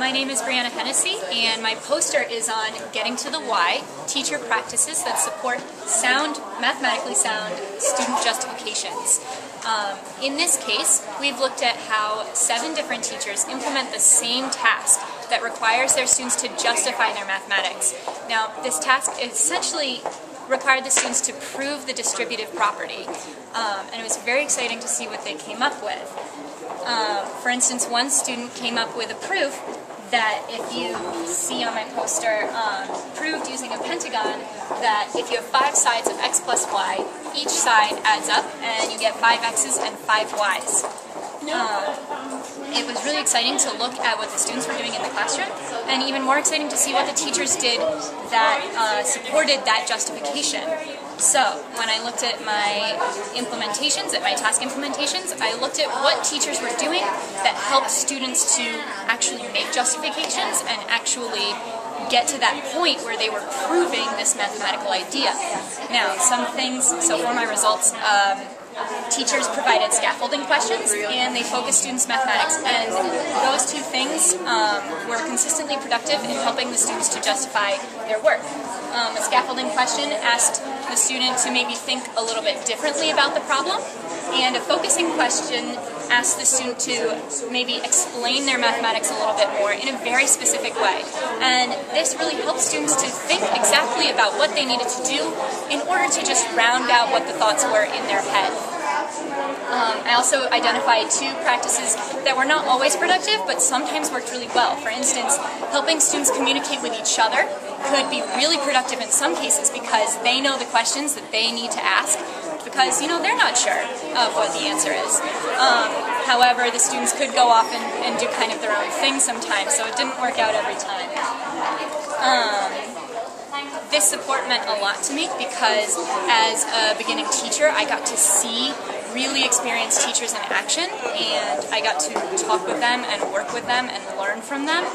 My name is Briana Hennessy, and my poster is on getting to the why, teacher practices that support mathematically sound student justifications. In this case, we've looked at how 7 different teachers implement the same task that requires their students to justify their mathematics. Now, this task essentially required the students to prove the distributive property, and it was very exciting to see what they came up with. For instance, one student came up with a proof that, if you see on my poster, proved using a pentagon that if you have 5 sides of x plus y, each side adds up and you get 5 x's and 5 y's. It was really exciting to look at what the students were doing in the classroom, and even more exciting to see what the teachers did that supported that justification. So, when I looked at my implementations, at my task implementations, I looked at what teachers were doing that helped students to actually make justifications and actually get to that point where they were proving this mathematical idea. Now, some things, so for my results, teachers provided scaffolding questions and they focused students' mathematics, and those 2 things were consistently productive in helping the students to justify their work. A scaffolding question asked the student to maybe think a little bit differently about the problem, and a focusing question asked the student to maybe explain their mathematics a little bit more in a very specific way. And this really helped students to think exactly about what they needed to do in order to just round out what the thoughts were in their head. I also identified 2 practices that were not always productive, but sometimes worked really well. For instance, helping students communicate with each other could be really productive in some cases because they know the questions that they need to ask, because, they're not sure of what the answer is. However, the students could go off and do kind of their own thing sometimes, so it didn't work out every time. This support meant a lot to me because as a beginning teacher, I got to see really experienced teachers in action, and I got to talk with them and work with them and learn from them.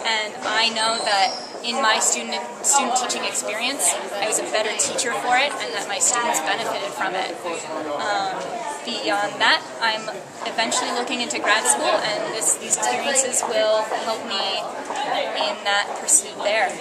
And I know that in my student teaching experience, I was a better teacher for it, and that my students benefited from it. Beyond that, I'm eventually looking into grad school, and these experiences will help me in that pursuit there.